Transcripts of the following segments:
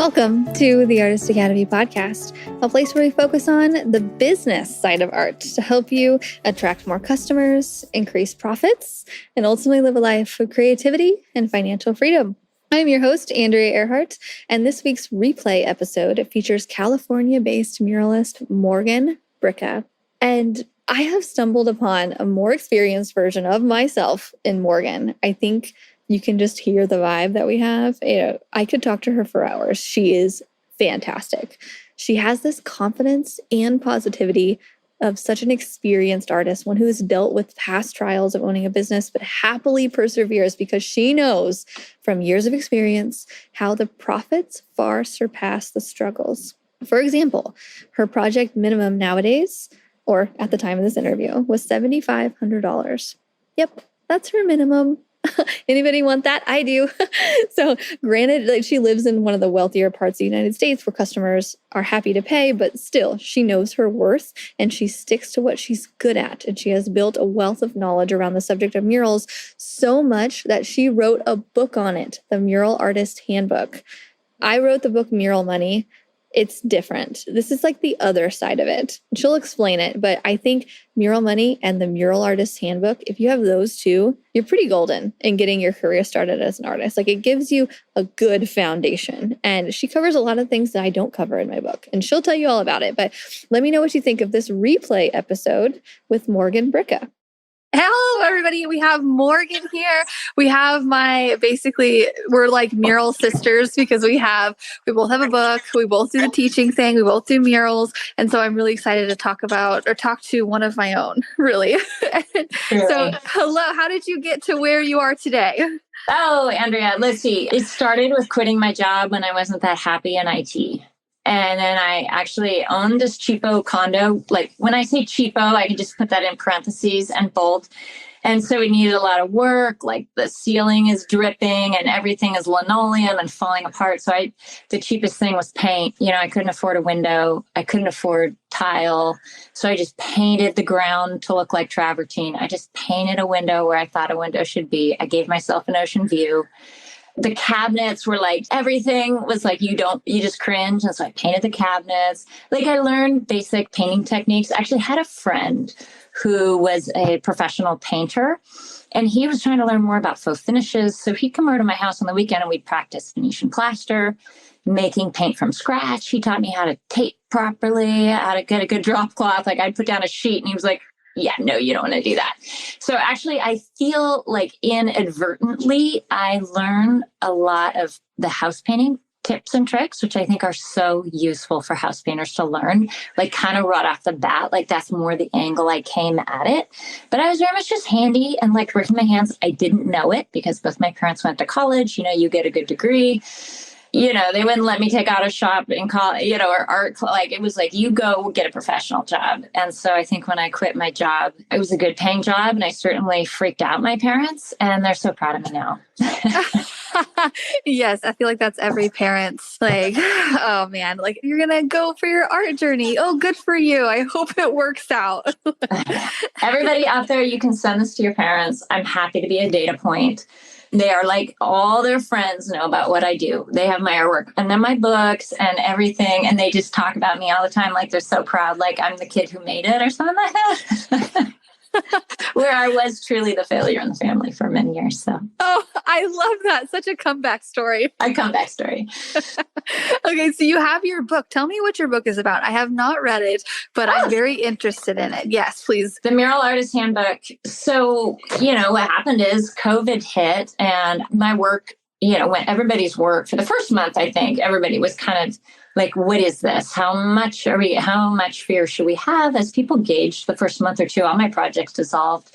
Welcome to the Artist Academy podcast, a place where we focus on the business side of art to help you attract more customers, increase profits, and ultimately live a life of creativity and financial freedom. I'm your host, Andrea Earhart, and this week's replay episode features California-based muralist Morgan Bricca. And I have stumbled upon a more experienced version of myself in Morgan. I think you can just hear the vibe that we have. I could talk to her for hours. She is fantastic. She has this confidence and positivity of such an experienced artist, one who has dealt with past trials of owning a business, but happily perseveres because she knows from years of experience how the profits far surpass the struggles. For example, her project minimum nowadays, or at the time of this interview, was $7,500. Yep, that's her minimum. Anybody want that? I do. So granted, she lives in one of the wealthier parts of the United States where customers are happy to pay, but still she knows her worth and she sticks to what she's good at. And she has built a wealth of knowledge around the subject of murals, so much that she wrote a book on it, the Mural Artist Handbook. I wrote the book Mural Money. It's different. This is like the other side of it. She'll explain it, but I think Mural Money and the Mural Artist Handbook, if you have those two, you're pretty golden in getting your career started as an artist. Like, it gives you a good foundation. And she covers a lot of things that I don't cover in my book, and she'll tell you all about it. But let me know what you think of this replay episode with Morgan Bricca. Hello, everybody. We have Morgan here. We have we're like mural sisters because we both have a book. We both do the teaching thing. We both do murals. And so I'm really excited to talk to one of my own, really. So hello, how did you get to where you are today? Oh, Andrea, let's see. It started with quitting my job when I wasn't that happy in IT. And then I actually owned this cheapo condo. Like, when I say cheapo, I can just put that in parentheses and bold. And so it needed a lot of work. Like, the ceiling is dripping and everything is linoleum and falling apart. So the cheapest thing was paint. I couldn't afford a window. I couldn't afford tile. So I just painted the ground to look like travertine. I just painted a window where I thought a window should be. I gave myself an ocean view. The cabinets were like, everything was like, you just cringe. And so I painted the cabinets. Like, I learned basic painting techniques. I actually had a friend who was a professional painter, and he was trying to learn more about faux finishes. So he'd come over to my house on the weekend and we'd practice Venetian plaster, making paint from scratch. He taught me how to tape properly, how to get a good drop cloth. Like, I'd put down a sheet and he was like, yeah, no, you don't want to do that. So actually, I feel like inadvertently, I learned a lot of the house painting tips and tricks, which I think are so useful for house painters to learn, like, kind of right off the bat. Like, that's more the angle I came at it. But I was very much just handy and like working my hands. I didn't know it because both my parents went to college. You get a good degree. They wouldn't let me take auto shop in college, or art. Like, it was like, you go get a professional job. And so I think when I quit my job, it was a good paying job. And I certainly freaked out my parents, and they're so proud of me now. Yes, I feel like that's every parent's like, oh man, like, you're going to go for your art journey. Oh, good for you. I hope it works out. Everybody out there, you can send this to your parents. I'm happy to be a data point. They are like, all their friends know about what I do. They have my artwork and then my books and everything. And they just talk about me all the time. Like, they're so proud. Like, I'm the kid who made it or something like that. Where I was truly the failure in the family for many years. So. Oh, I love that. Such a comeback story. A comeback story. Okay, so you have your book. Tell me what your book is about. I have not read it, but I'm very interested in it. Yes, please. The Mural Artist Handbook. So, what happened is COVID hit, and my work, when everybody's work for the first month, I think everybody was kind of like, what is this? How much fear should we have? As people gauged the first month or two, all my projects dissolved.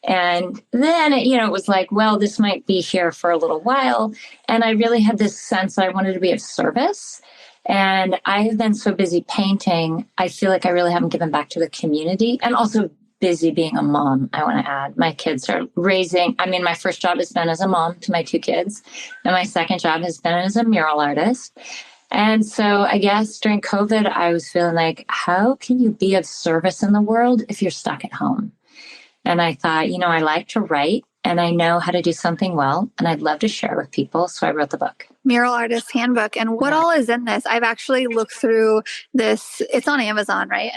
And then, it was like, well, this might be here for a little while. And I really had this sense that I wanted to be of service. And I have been so busy painting, I feel like I really haven't given back to the community. And also busy being a mom, I want to add. My kids are my first job has been as a mom to my two kids. And my second job has been as a mural artist. And so I guess during COVID, I was feeling like, how can you be of service in the world if you're stuck at home? And I thought, I like to write. and I know how to do something well, and I'd love to share with people. So I wrote the book. Mural Artist Handbook. And what all is in this? I've actually looked through this. It's on Amazon, right?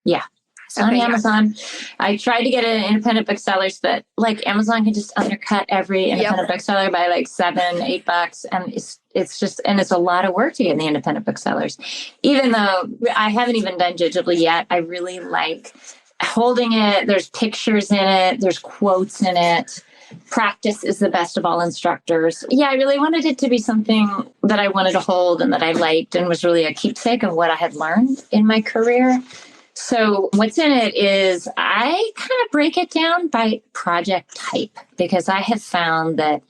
Yeah. It's on Amazon. I tried to get it in independent booksellers, but like Amazon can just undercut every independent bookseller by like $7-8. And it's just, and it's a lot of work to get in the independent booksellers. Even though I haven't even done digitally yet, I really like holding it. There's pictures in it. There's quotes in it. Practice is the best of all instructors. Yeah, I really wanted it to be something that I wanted to hold and that I liked and was really a keepsake of what I had learned in my career. So what's in it is I kind of break it down by project type because I have found that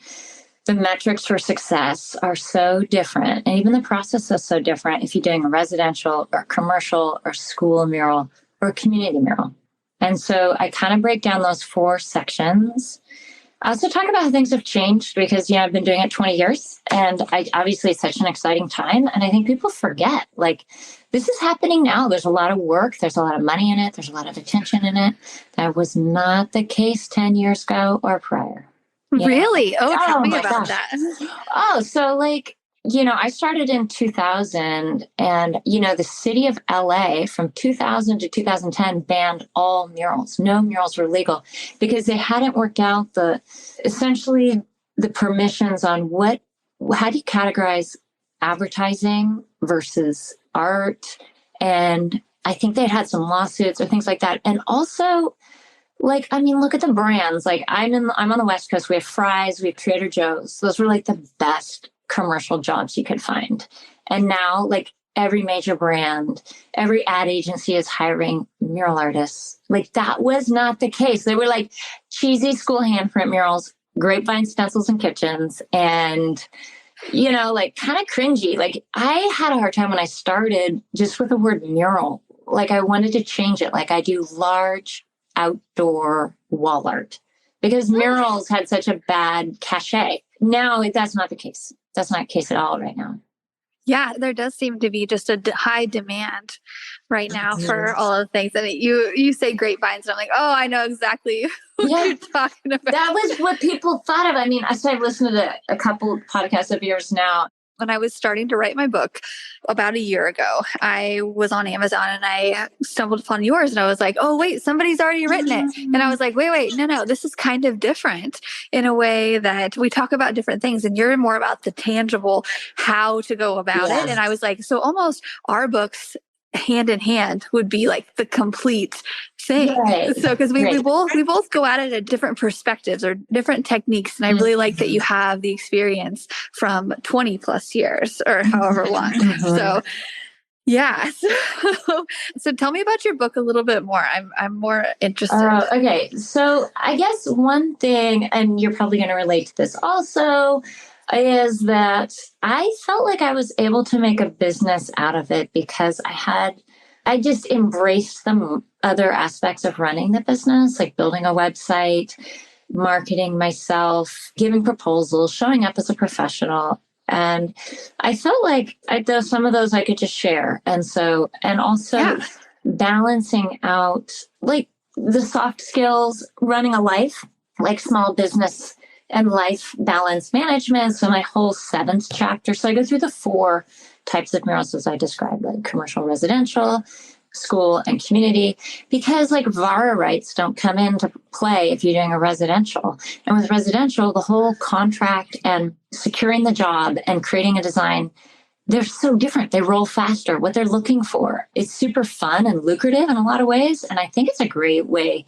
the metrics for success are so different. And even the process is so different if you're doing a residential or commercial or school mural or community mural. And so I kind of break down those 4 sections. I also talk about how things have changed because, I've been doing it 20 years and obviously it's such an exciting time. And I think people forget, like, this is happening now. There's a lot of work. There's a lot of money in it. There's a lot of attention in it. That was not the case 10 years ago or prior. Really? Tell me about that. So like, I started in 2000 and, the city of LA from 2000 to 2010 banned all murals. No murals were legal because they hadn't worked out essentially the permissions on how do you categorize advertising versus art. And I think they had some lawsuits or things like that. And also, look at the brands. Like I'm on the West Coast. We have Fry's, we have Trader Joe's. Those were like the best commercial jobs you could find. And now like every major brand, every ad agency is hiring mural artists. Like that was not the case. They were like cheesy school handprint murals, grapevine stencils in kitchens, and like kind of cringy. Like I had a hard time when I started just with the word mural. Like I wanted to change it. Like I do large outdoor wall art because murals had such a bad cachet. Now that's not the case. That's not the case at all right now. Yeah, there does seem to be just a high demand right now for all of the things. I mean, you say grapevines, and I'm like, oh, I know exactly what you're talking about. That was what people thought of. I mean, I've listened to a couple podcasts of yours now. When I was starting to write my book about a year ago, I was on Amazon and I stumbled upon yours and I was like, oh, wait, somebody's already written it. And I was like, wait, no, this is kind of different in a way that we talk about different things and you're more about the tangible, how to go about it. And I was like, so almost our books hand in hand would be like the complete thing. Right. So because we both go at it at different perspectives or different techniques. And I really like that you have the experience from 20 plus years or however long. So yeah. So tell me about your book a little bit more. I'm more interested. Okay. So I guess one thing, and you're probably going to relate to this also, is that I felt like I was able to make a business out of it because I just embraced the other aspects of running the business, like building a website, marketing myself, giving proposals, showing up as a professional. And I felt like some of those I could just share. And also balancing out like the soft skills, running a life, like small business and life balance management. So my whole 7th chapter. So I go through the 4 types of murals as I described, like commercial, residential, school, and community, because like VARA rights don't come into play if you're doing a residential. And with residential, the whole contract and securing the job and creating a design, they're so different. They roll faster. What they're looking for, it's super fun and lucrative in a lot of ways. And I think it's a great way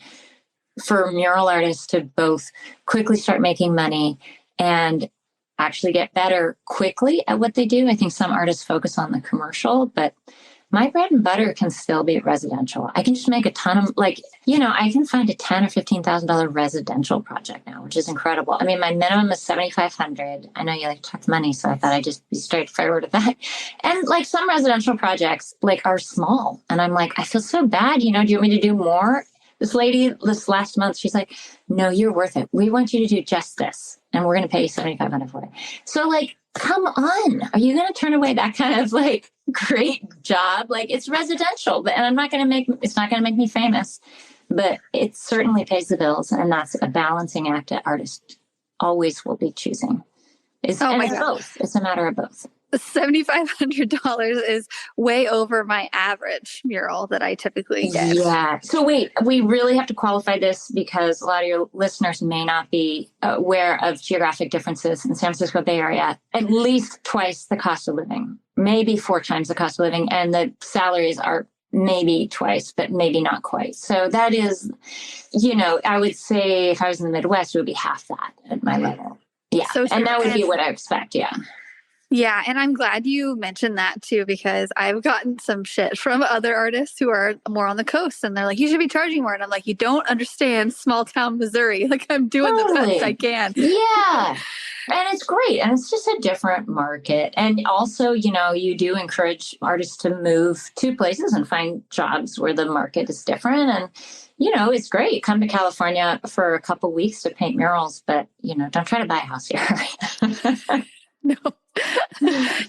for mural artists to both quickly start making money and actually get better quickly at what they do. I think some artists focus on the commercial, but my bread and butter can still be residential. I can just make a ton of I can find a $10,000 or $15,000 residential project now, which is incredible. I mean, my minimum is $7,500. I know you like to talk money, so I thought I'd just be straightforward with that. And like some residential projects like are small, and I'm like, I feel so bad. Do you want me to do more? This lady, this last month, she's like, no, you're worth it. We want you to do just this. And we're going to pay you $7,500 for it. So like, come on. Are you going to turn away that kind of like great job? Like it's residential, and it's not going to make me famous. but it certainly pays the bills. And that's a balancing act that artists always will be choosing. It's both. It's a matter of both. $7,500 is way over my average mural that I typically get. Yeah. So wait, we really have to qualify this because a lot of your listeners may not be aware of geographic differences in San Francisco Bay Area. At least twice the cost of living, maybe 4 times the cost of living, and the salaries are maybe twice, but maybe not quite. So that is, I would say if I was in the Midwest, it would be half that at my level. Yeah. So and that would be what I expect. Yeah. Yeah. And I'm glad you mentioned that too, because I've gotten some shit from other artists who are more on the coast. And they're like, you should be charging more. And I'm like, you don't understand small town Missouri. Like I'm doing the best I can. Yeah. And it's great. And it's just a different market. And also, you do encourage artists to move to places and find jobs where the market is different. And, it's great. Come to California for a couple weeks to paint murals, but, don't try to buy a house here.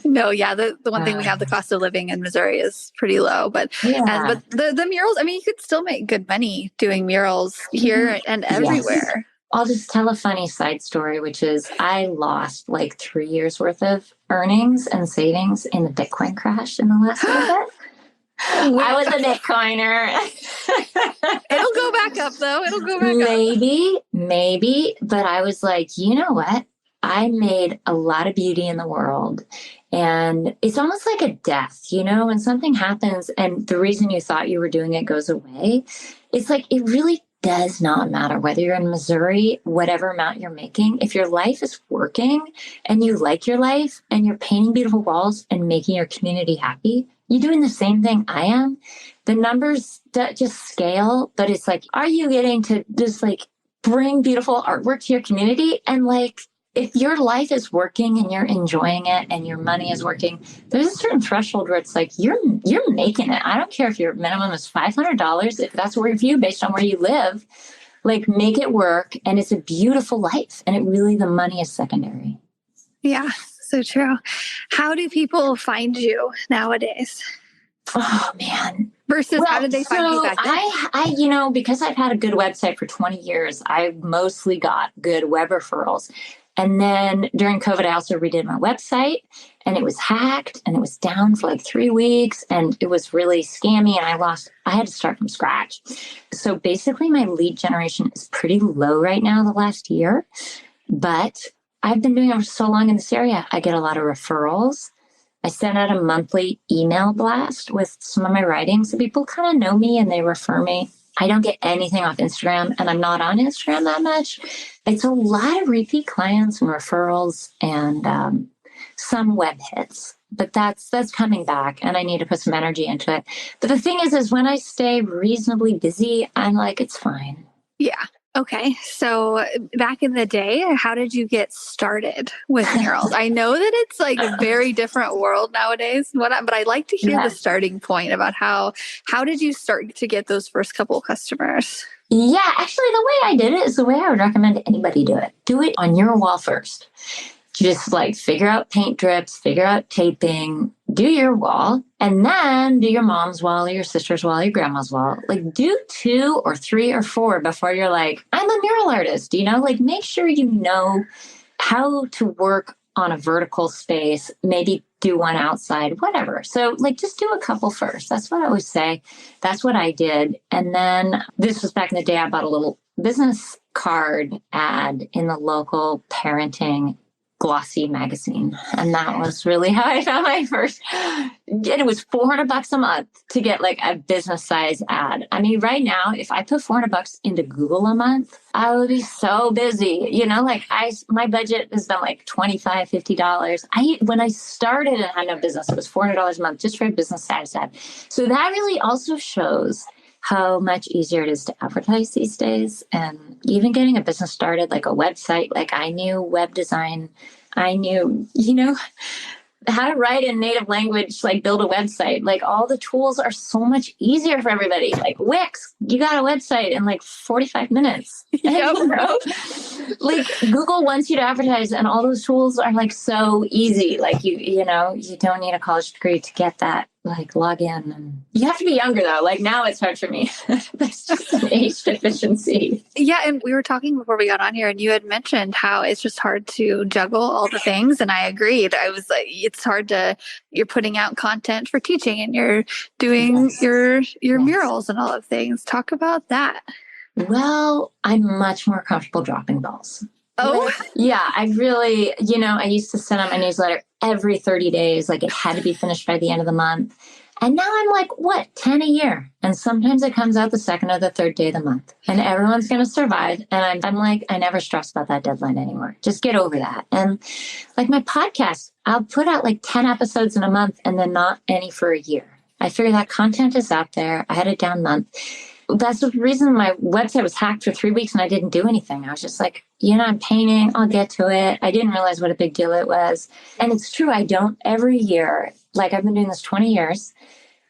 No, yeah. The one thing we have, the cost of living in Missouri is pretty low, but the murals, I mean, you could still make good money doing murals here and everywhere. Yes. I'll just tell a funny side story, which is I lost like 3 years worth of earnings and savings in the Bitcoin crash in the last little bit. I was a Bitcoiner. It'll go back up though. It'll go back up. Maybe. But I was like, you know what? I made a lot of beauty in the world. And it's almost like a death, when something happens and the reason you thought you were doing it goes away. It's like, it really does not matter whether you're in Missouri, whatever amount you're making. If your life is working and you like your life and you're painting beautiful walls and making your community happy, you're doing the same thing I am. The numbers just scale, but it's like, are you getting to just like bring beautiful artwork to your community? And like, if your life is working and you're enjoying it and your money is working, there's a certain threshold where it's like, you're making it. I don't care if your minimum is $500, if that's where you based on where you live, like make it work. And it's a beautiful life. And the money is secondary. Yeah, so true. How do people find you nowadays? Oh man. Versus how did they find you back then? I because I've had a good website for 20 years, I mostly got good web referrals. And then during COVID, I also redid my website and it was hacked and it was down for like 3 weeks and it was really scammy and I had to start from scratch. So basically my lead generation is pretty low right now the last year, but I've been doing it for so long in this area. I get a lot of referrals. I send out a monthly email blast with some of my writings. So people kind of know me and they refer me. I don't get anything off Instagram and I'm not on Instagram that much. It's a lot of repeat clients and referrals and some web hits, but that's coming back and I need to put some energy into it. But the thing is when I stay reasonably busy, I'm like, it's fine. Yeah. Okay. So back in the day, how did you get started with murals? I know that it's like a very different world nowadays, but I'd like to hear the starting point about how did you start to get those first couple customers? Yeah, actually the way I did it is the way I would recommend anybody do it. Do it on your wall first. Just like figure out paint drips, figure out taping, do your wall, and then do your mom's wall or your sister's wall, or your grandma's wall. Like do 2 or 3 or 4 before you're like, I'm a mural artist, like make sure you know how to work on a vertical space, maybe do one outside, whatever. So like just do a couple first. That's what I always say. That's what I did. And then this was back in the day, I bought a little business card ad in the local parenting glossy magazine. And that was really how I found my first, and it was $400 a month to get like a business size ad. I mean, right now, if I put $400 into Google a month, I would be so busy, like my budget has been like $25, $50. When I started and had no business, it was $400 a month just for a business size ad. So that really also shows how much easier it is to advertise these days. And even getting a business started, like a website, like I knew web design, I knew, how to write in native language, like build a website, like all the tools are so much easier for everybody. Like Wix, you got a website in like 45 minutes. Yep. Like Google wants you to advertise and all those tools are like so easy. Like you don't need a college degree to get that like log in. And you have to be younger though. Like now it's hard for me. That's just an age deficiency. Yeah. And we were talking before we got on here, and you had mentioned how it's just hard to juggle all the things. And I agreed. I was like, it's hard you're putting out content for teaching, and you're doing your murals and all of things. Talk about that. Well, I'm much more comfortable dropping balls. Oh, yeah. I really, I used to send out my newsletter every 30 days. Like it had to be finished by the end of the month. And now I'm like, 10 a year? And sometimes it comes out the second or the third day of the month. And everyone's going to survive. And I'm like, I never stress about that deadline anymore. Just get over that. And like my podcast, I'll put out like 10 episodes in a month and then not any for a year. I figure that content is out there. I had a down month. That's the reason my website was hacked for 3 weeks and I didn't do anything. I was just like, I'm painting. I'll get to it. I didn't realize what a big deal it was. And it's true. I don't every year. Like I've been doing this 20 years.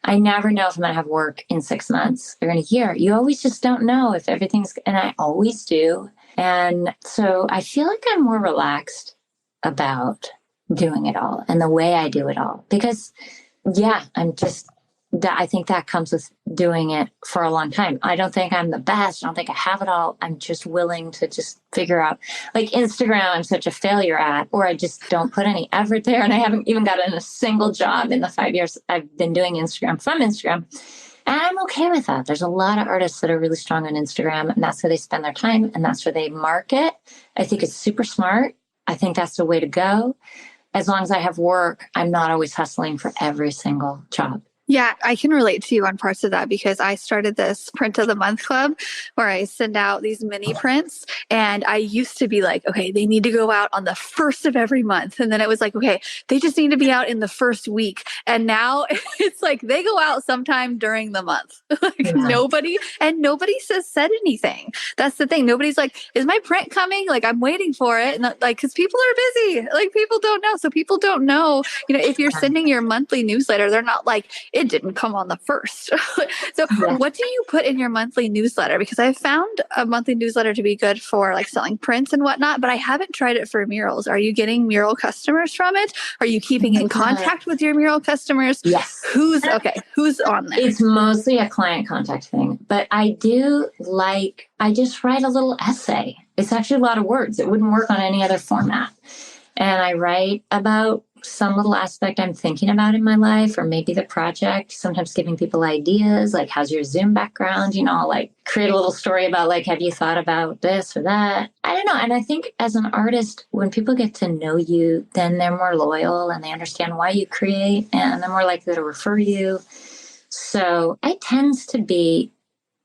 I never know if I'm going to have work in 6 months or in a year. You always just don't know if everything's, and I always do. And so I feel like I'm more relaxed about doing it all and the way I do it all because I think that comes with doing it for a long time. I don't think I'm the best. I don't think I have it all. I'm just willing to just figure out, like Instagram, I'm such a failure at, or I just don't put any effort there. And I haven't even gotten a single job in the 5 years I've been doing Instagram from Instagram. And I'm okay with that. There's a lot of artists that are really strong on Instagram, and that's where they spend their time and that's where they market. I think it's super smart. I think that's the way to go. As long as I have work, I'm not always hustling for every single job. Yeah, I can relate to you on parts of that because I started this print of the month club where I send out these mini prints, and I used to be like, okay, they need to go out on the first of every month. And then it was like, okay, they just need to be out in the first week. And now it's like they go out sometime during the month. Nobody said anything. That's the thing. Nobody's like, is my print coming? Like I'm waiting for it. And like, cause people are busy. Like people don't know. So people don't know, if you're sending your monthly newsletter, they're not like, it didn't come on the first. So what do you put in your monthly newsletter? Because I found a monthly newsletter to be good for like selling prints and whatnot, but I haven't tried it for murals. Are you getting mural customers from it? Are you keeping in contact with your mural customers? Yes. Who's on there? It's mostly a client contact thing, but I just write a little essay. It's actually a lot of words. It wouldn't work on any other format. And I write about some little aspect I'm thinking about in my life, or maybe the project, sometimes giving people ideas, like, how's your Zoom background? Like create a little story about like, have you thought about this or that? I don't know. And I think as an artist, when people get to know you, then they're more loyal and they understand why you create and they're more likely to refer you. So I tends to be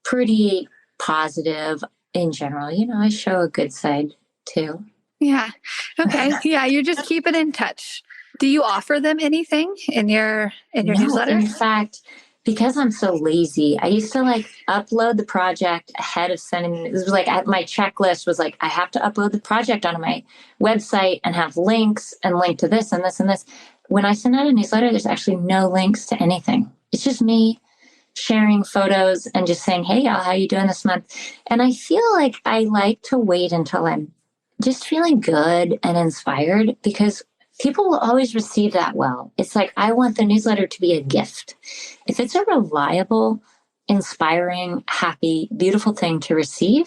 pretty positive in general. I show a good side too. Yeah. Okay. Yeah. You just keep it in touch. Do you offer them anything in your newsletter? In fact, because I'm so lazy, I used to like upload the project ahead of sending. This was like my checklist was like, I have to upload the project onto my website and have links and link to this and this and this. When I send out a newsletter, there's actually no links to anything. It's just me sharing photos and just saying, hey, y'all, how you doing this month? And I feel like I like to wait until I'm just feeling good and inspired, because people will always receive that well. It's like, I want the newsletter to be a gift. If it's a reliable, inspiring, happy, beautiful thing to receive,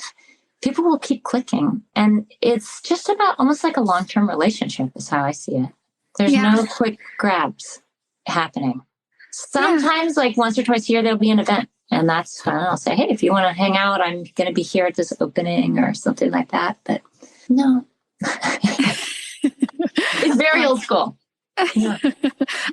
people will keep clicking. And it's just about almost like a long-term relationship is how I see it. There's no quick grabs happening. Sometimes like once or twice a year, there'll be an event. And that's fun. I'll say, hey, if you want to hang out, I'm going to be here at this opening or something like that. But no. It's very old school. Yeah.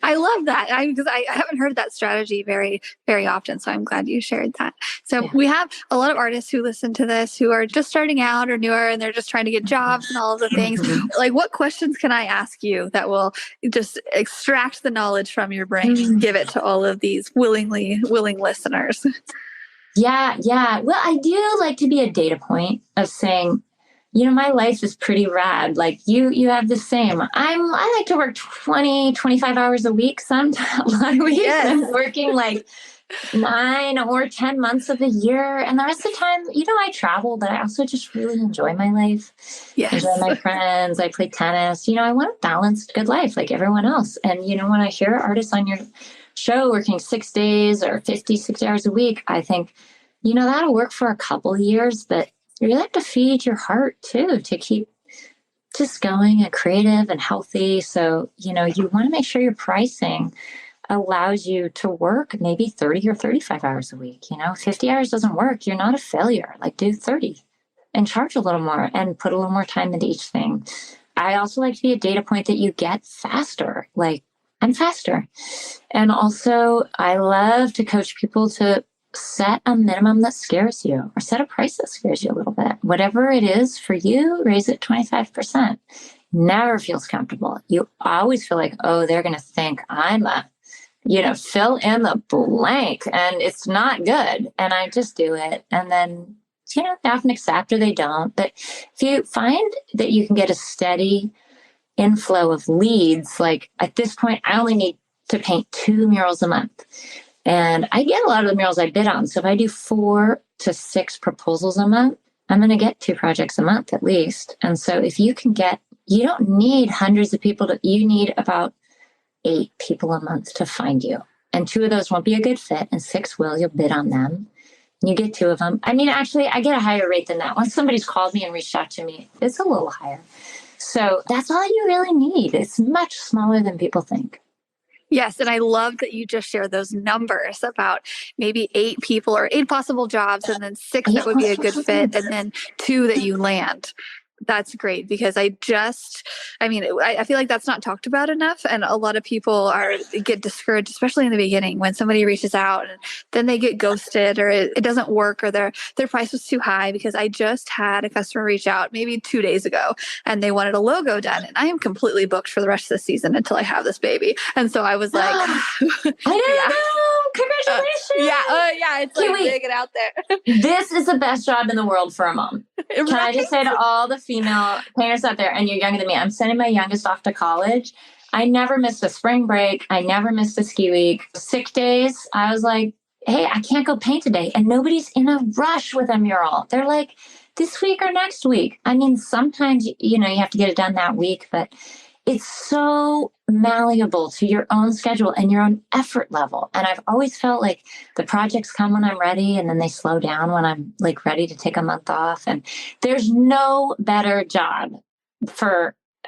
I love that because I haven't heard that strategy very, very often. So I'm glad you shared that. So we have a lot of artists who listen to this who are just starting out or newer, and they're just trying to get jobs and all of the things. Like, what questions can I ask you that will just extract the knowledge from your brain and give it to all of these willing listeners? Yeah. Well, I do like to be a data point of saying, my life is pretty rad. Like you have the same. I like to work 20, 25 hours a week. Sometimes a lot of weeks I'm working like 9 or 10 months of the year. And the rest of the time, I travel, but I also just really enjoy my life. Yes. Enjoy my friends. I play tennis. I want a balanced, good life like everyone else. And, when I hear artists on your show working 6 days or 50, 60 hours a week, I think, that'll work for a couple of years, but you really have to feed your heart too, to keep just going and creative and healthy. So, you want to make sure your pricing allows you to work maybe 30 or 35 hours a week. 50 hours doesn't work. You're not a failure. Like, do 30 and charge a little more and put a little more time into each thing. I also like to be a data point that you get faster. Like, I'm faster. And also, I love to coach people to set a minimum that scares you, or set a price that scares you a little bit. Whatever it is for you, raise it 25%. Never feels comfortable. You always feel like, oh, they're going to think I'm a, fill in the blank, and it's not good. And I just do it. And then, they often accept or they don't. But if you find that you can get a steady inflow of leads, like at this point, I only need to paint 2 murals a month. And I get a lot of the murals I bid on. So if I do 4 to 6 proposals a month, I'm going to get 2 projects a month at least. And so if you can you don't need hundreds of people you need about 8 people a month to find you. And 2 of those won't be a good fit, and 6 will. You'll bid on them. And you get 2 of them. I mean, actually, I get a higher rate than that. Once somebody's called me and reached out to me, it's a little higher. So that's all you really need. It's much smaller than people think. Yes. And I love that you just shared those numbers about maybe 8 people or 8 possible jobs, and then 6 that would be a good fit, and then 2 that you land. That's great, because I feel like that's not talked about enough. And a lot of people get discouraged, especially in the beginning, when somebody reaches out and then they get ghosted, or it doesn't work, or their price was too high. Because I just had a customer reach out maybe 2 days ago, and they wanted a logo done. And I am completely booked for the rest of the season until I have this baby. And so I was like, I know. Congratulations. It's like big and out there. This is the best job in the world for a mom. Can I just say to all the female painters out there, and you're younger than me, I'm sending my youngest off to college. I never missed a spring break. I never missed a ski week. Sick days, I was like, hey, I can't go paint today. And nobody's in a rush with a mural. They're like, this week or next week. I mean, sometimes, you have to get it done that week, but it's so malleable to your own schedule and your own effort level. And I've always felt like the projects come when I'm ready, and then they slow down when I'm like ready to take a month off. And there's no better job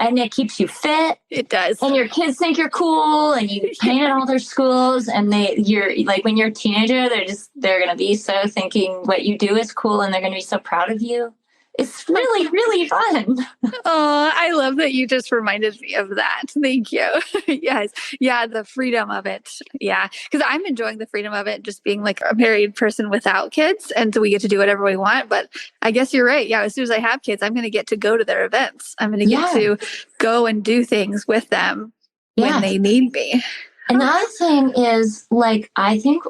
and it keeps you fit. It does. And your kids think you're cool, and you paint at all their schools, and you're like, when you're a teenager, they're going to be so thinking what you do is cool, and they're going to be so proud of you. It's really, really fun. Oh, I love that you just reminded me of that. Thank you. Yes. Yeah. The freedom of it. Yeah. Because I'm enjoying the freedom of it, just being like a married person without kids. And so we get to do whatever we want. But I guess you're right. Yeah. As soon as I have kids, I'm going to get to go to their events. I'm going to get to go and do things with them when they need me. And the other thing is, like, I think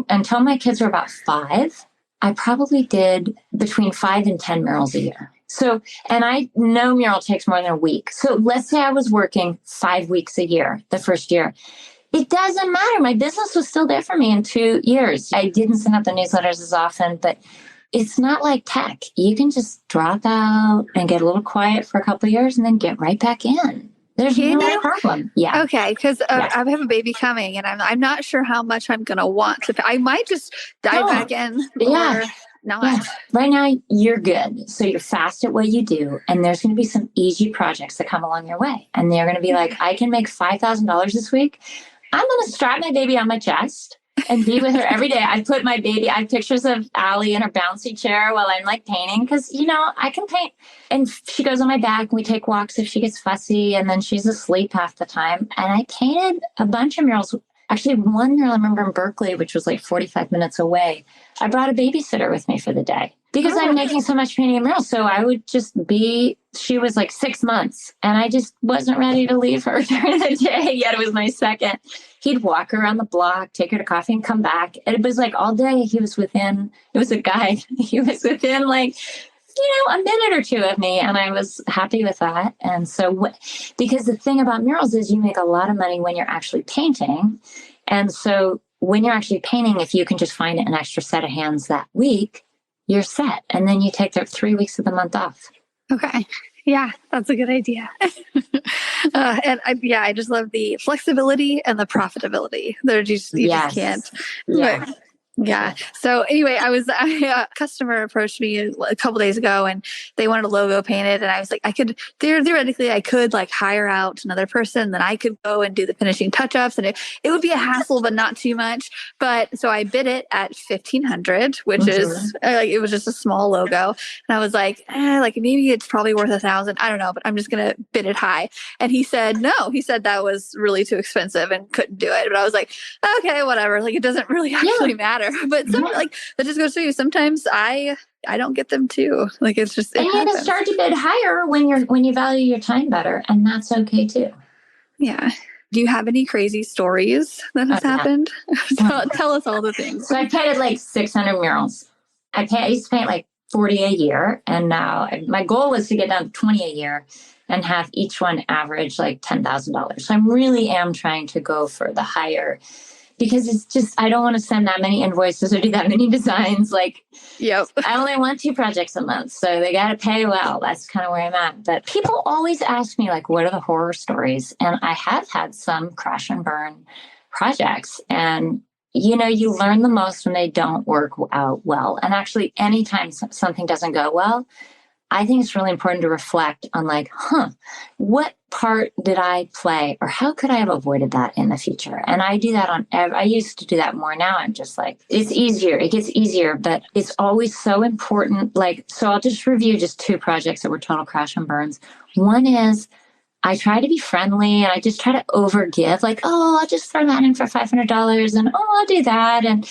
until my kids were about 5, I probably did between 5 and 10 murals a year. So, and I know mural takes more than a week. So let's say I was working 5 weeks a year, the first year. It doesn't matter. My business was still there for me in 2 years. I didn't send out the newsletters as often, but it's not like tech. You can just drop out and get a little quiet for a couple of years and then get right back in. There's no problem. Yeah. Okay. Because I have a baby coming, and I'm not sure how much I'm going to want to. I might just dive back in or not. Yeah. Right now, you're good. So you're fast at what you do. And there's going to be some easy projects that come along your way. And they're going to be like, I can make $5,000 this week. I'm going to strap my baby on my chest and be with her every day. I have pictures of Allie in her bouncy chair while I'm like painting, because, I can paint. And she goes on my back, and we take walks if she gets fussy, and then she's asleep half the time. And I painted a bunch of murals. Actually, one mural I remember in Berkeley, which was like 45 minutes away. I brought a babysitter with me for the day because I'm making so much painting and murals. So I would she was like 6 months, and I just wasn't ready to leave her during the day yet. It was my second. He'd walk her around the block, take her to coffee, and come back. And it was like all day it was a guy. He was within like, a minute or 2 of me. And I was happy with that. And so, because the thing about murals is you make a lot of money when you're actually painting. And so when you're actually painting, if you can just find an extra set of hands that week, you're set. And then you take 3 weeks of the month off. Okay. Yeah, that's a good idea. I just love the flexibility and the profitability. You just can't. Yeah. But, yeah. So anyway, a customer approached me a couple days ago and they wanted a logo painted. And I was like, theoretically, I could like hire out another person. Then I could go and do the finishing touch-ups and it would be a hassle, but not too much. But so I bid it at 1,500, which is like, it was just a small logo. And I was like, like maybe it's probably worth 1,000. I don't know, but I'm just going to bid it high. And he said, no, he said that was really too expensive and couldn't do it. But I was like, okay, whatever. Like it doesn't really actually matter. But like that just goes to you. Sometimes I don't get them too. Like it's just, and you have to start to bid higher when you value your time better. And that's okay too. Yeah. Do you have any crazy stories that has happened? Tell us all the things. So I painted like 600 murals. I used to paint like 40 a year. And now my goal was to get down to 20 a year and have each one average like $10,000. So I really am trying to go for the higher, because it's just, I don't want to send that many invoices or do that many designs. Like, yep. I only want 2 projects a month, so they got to pay well. That's kind of where I'm at. But people always ask me, like, what are the horror stories? And I have had some crash and burn projects. And, you learn the most when they don't work out well. And actually, anytime something doesn't go well, I think it's really important to reflect on like, what part did I play or how could I have avoided that in the future? And I do that I used to do that more. Now I'm just like, it's easier. It gets easier, but it's always so important. Like, so I'll just review just 2 projects that were total crash and burns. One is I try to be friendly and I just try to overgive, like, oh, I'll just throw that in for $500 and I'll do that. And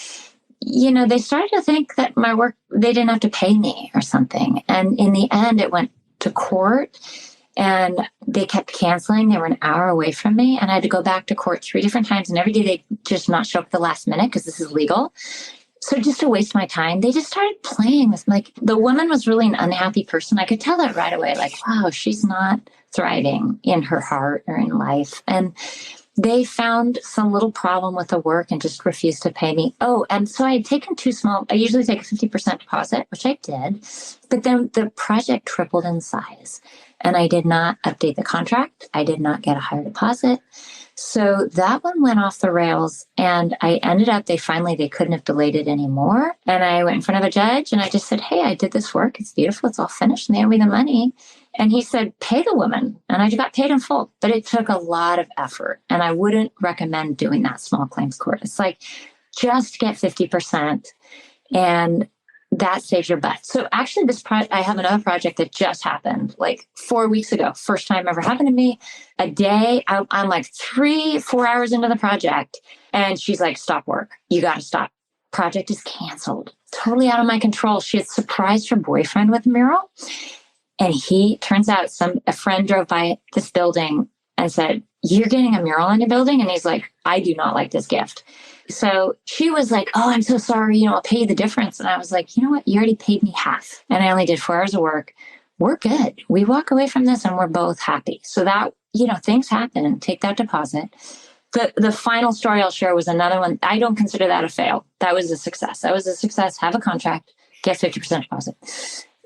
they started to think that my work, they didn't have to pay me or something. And in the end, it went to court and they kept canceling. They were an hour away from me and I had to go back to court 3 different times. And every day they just not show up at the last minute because this is legal. So just to waste my time, they just started playing with, like, the woman was really an unhappy person. I could tell that right away. Like, wow, she's not thriving in her heart or in life. And they found some little problem with the work and just refused to pay me. Oh, and so I had taken I usually take a 50% deposit, which I did, but then the project tripled in size and I did not update the contract. I did not get a higher deposit. So that one went off the rails and I ended up, they couldn't have delayed it anymore. And I went in front of a judge and I just said, hey, I did this work. It's beautiful. It's all finished. And they owe me the money. And he said, pay the woman. And I got paid in full, but it took a lot of effort. And I wouldn't recommend doing that small claims court. It's like, just get 50% and that saves your butt. So actually I have another project that just happened like 4 weeks ago. First time ever happened to me. A day, I'm like 3-4 hours into the project and she's like, stop work. You got to stop. Project is canceled. Totally out of my control. She had surprised her boyfriend with a mural. And he turns out a friend drove by this building and said, you're getting a mural on your building? And he's like, I do not like this gift. So she was like, oh, I'm so sorry. I'll pay you the difference. And I was like, you know what? You already paid me half. And I only did 4 hours of work. We're good. We walk away from this and we're both happy. So that, things happen. Take that deposit. The final story I'll share was another one. I don't consider that a fail. That was a success. Have a contract, get 50% deposit.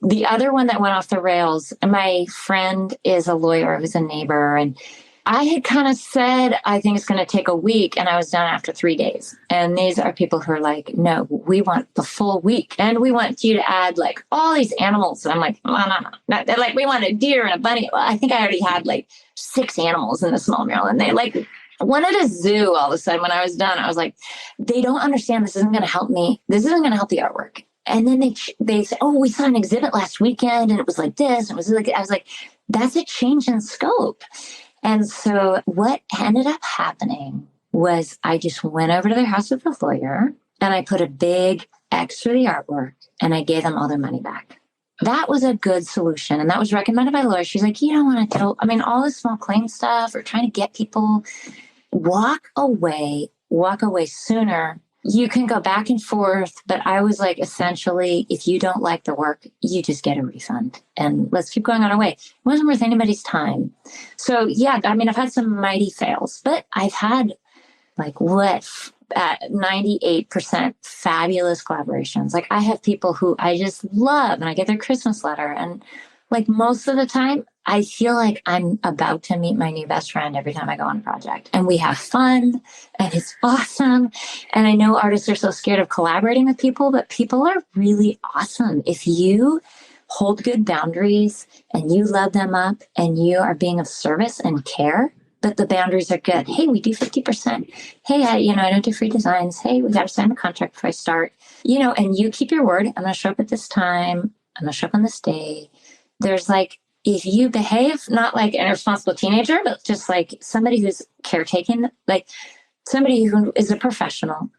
The other one that went off the rails, my friend is a lawyer who's a neighbor. And I had kind of said, I think it's going to take a week. And I was done after 3 days. And these are people who are like, no, we want the full week. And we want you to add like all these animals. And I'm like, no. They're like, we want a deer and a bunny. Well, I think I already had like 6 animals in the small mural. And they like wanted a zoo all of a sudden. When I was done, I was like, they don't understand. This isn't going to help me. This isn't going to help the artwork. And then they say, oh, we saw an exhibit last weekend and it was like this. And it was like, I was like, that's a change in scope. And so what ended up happening was I just went over to their house with the lawyer and I put a big X for the artwork and I gave them all their money back. That was a good solution. And that was recommended by a lawyer. She's like, you don't want to all this small claim stuff or trying to get people, walk away sooner. You can go back and forth, but I was like, essentially, if you don't like the work, you just get a refund and let's keep going on our way. It wasn't worth anybody's time. So yeah, I've had some mighty fails, but I've had like 98% fabulous collaborations. Like I have people who I just love and I get their Christmas letter and like most of the time I feel like I'm about to meet my new best friend every time I go on a project, and we have fun and it's awesome. And I know artists are so scared of collaborating with people, but people are really awesome. If you hold good boundaries and you love them up and you are being of service and care, but the boundaries are good. Hey, we do 50%. Hey, I don't do free designs. Hey, we got to sign a contract before I start, and you keep your word. I'm going to show up at this time. I'm going to show up on this day. There's like, if you behave not like an irresponsible teenager, but just like somebody who's caretaking, like somebody who is a professional,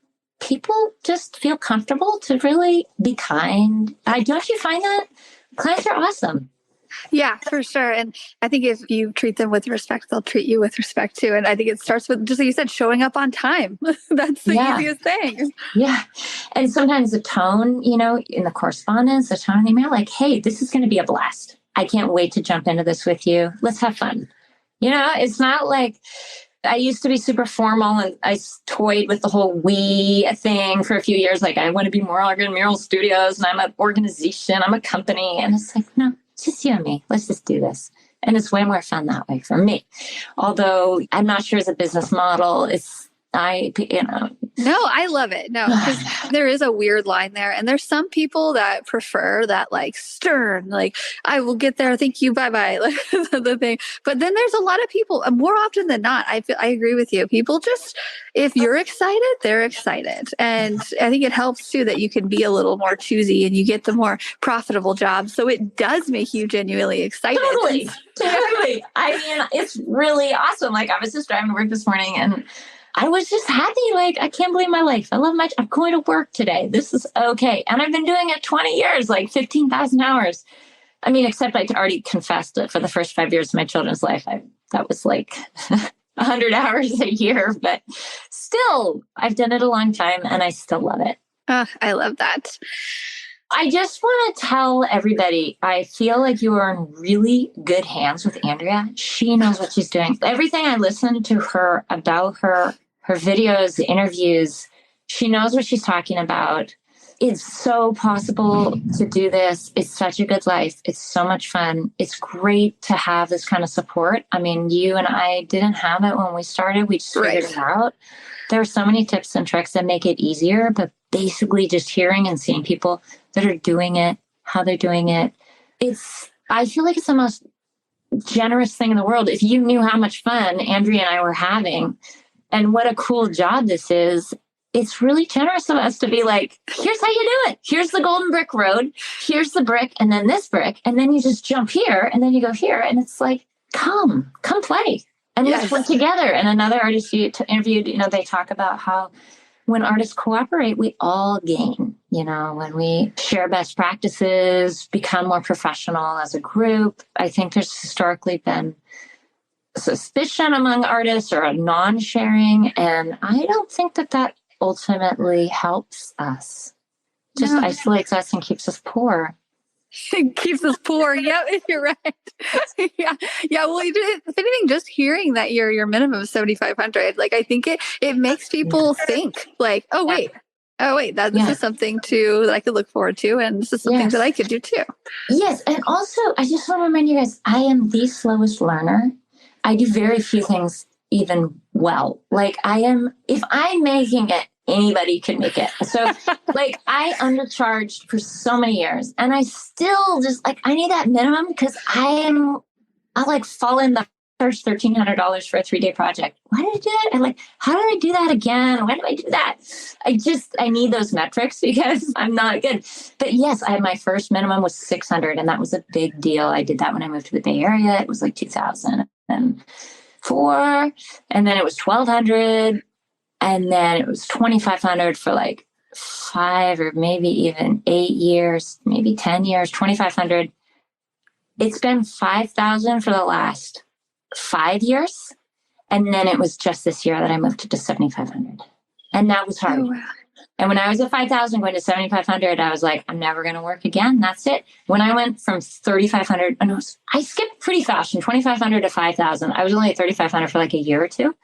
people just feel comfortable to really be kind. Don't you find that? Clients are awesome. Yeah, for sure. And I think if you treat them with respect, they'll treat you with respect too. And I think it starts with, just like you said, showing up on time. That's the easiest thing. Yeah. And sometimes the tone, in the correspondence, the tone in the email, like, hey, this is going to be a blast. I can't wait to jump into this with you. Let's have fun. It's not like I used to be super formal and I toyed with the whole we thing for a few years. Like, I want to be Mural Studios and I'm an organization, I'm a company. And it's like, no, it's just you and me. Let's just do this. And it's way more fun that way for me. Although I'm not sure as a business model, No, I love it. No, because there is a weird line there. And there's some people that prefer that like stern, like I will get there. Thank you. Bye-bye. Like the thing. But then there's a lot of people, more often than not, I agree with you. People just, if you're excited, they're excited. And I think it helps too that you can be a little more choosy and you get the more profitable jobs. So it does make you genuinely excited. Totally. I mean, it's really awesome. Like, I was just driving to work this morning and I was just happy. Like, I can't believe my life. I love I'm going to work today. This is okay. And I've been doing it 20 years, like 15,000 hours. I mean, except I already confessed it for the first 5 years of my children's life. That was like 100 hours a year, but still, I've done it a long time and I still love it. I love that. I just want to tell everybody, I feel like you are in really good hands with Andrea. She knows what she's doing. Everything I listen to her about her videos, the interviews, she knows what she's talking about. It's so possible to do this. It's such a good life. It's so much fun. It's great to have this kind of support. I mean, you and I didn't have it when we started. We just figured it out. There are so many tips and tricks that make it easier, but basically just hearing and seeing people that are doing it, how they're doing it. I feel like it's the most generous thing in the world. If you knew how much fun Andrea and I were having and what a cool job this is, it's really generous of us to be like, here's how you do it. Here's the golden brick road. Here's the brick and then this brick. And then you just jump here and then you go here. And it's like, come play. And let's work together. And another artist you interviewed, they talk about how when artists cooperate, we all gain, when we share best practices, become more professional as a group. I think there's historically been suspicion among artists or a non-sharing. And I don't think that ultimately helps us. Just isolates us and keeps us poor. It keeps us poor. Yeah, you're right. Yeah. Well, if anything, just hearing that your minimum is 7,500, like I think it makes people think like, oh wait, this is something that I could look forward to, and this is something that I could do too. Yes, and also I just want to remind you guys, I am the slowest learner. I do very few things even well. Like if I'm making it, anybody could make it. So like I undercharged for so many years and I still just like, I need that minimum because I'll like fall in the first $1,300 for a 3-day project. Why did I do that? And like, how did I do that again? Why did I do that? I need those metrics because I'm not good. But yes, my first minimum was 600 and that was a big deal. I did that when I moved to the Bay Area. It was like 2004 and then it was 1,200. And then it was 2,500 for like 5 or maybe even 8 years, maybe 10 years, 2,500. It's been 5,000 for the last 5 years. And then it was just this year that I moved to 7,500. And that was hard. Oh, wow. And when I was at 5,000 going to 7,500, I was like, I'm never going to work again. That's it. When I went from 3,500, I skipped pretty fast from 2,500 to 5,000. I was only at 3,500 for like a year or two.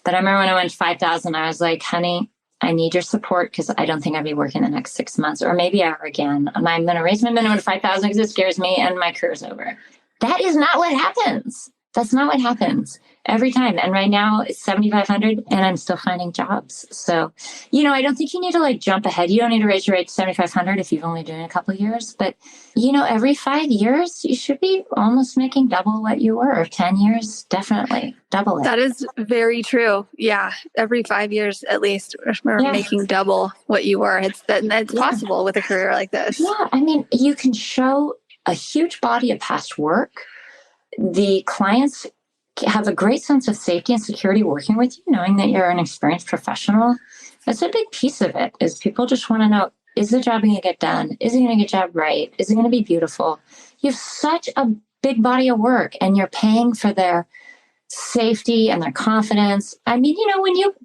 But I remember when I went to 5,000, I was like, honey, I need your support because I don't think I'll be working the next 6 months or maybe ever again. I'm going to raise my minimum to 5,000 because it scares me and my career's over. That is not what happens. That's not what happens every time. And right now it's 7,500 and I'm still finding jobs. So, I don't think you need to like jump ahead. You don't need to raise your rate to 7,500 if you've only done it a couple of years. But, every 5 years, you should be almost making double what you were. 10 years, definitely double it. That is very true. Yeah. Every 5 years, at least, we're making double what you were. It's possible with a career like this. Yeah. I mean, you can show a huge body of past work. The clients have a great sense of safety and security working with you, knowing that you're an experienced professional. That's a big piece of it, is people just want to know, is the job going to get done? Is it going to get job right? Is it going to be beautiful? You have such a big body of work and you're paying for their safety and their confidence. I mean,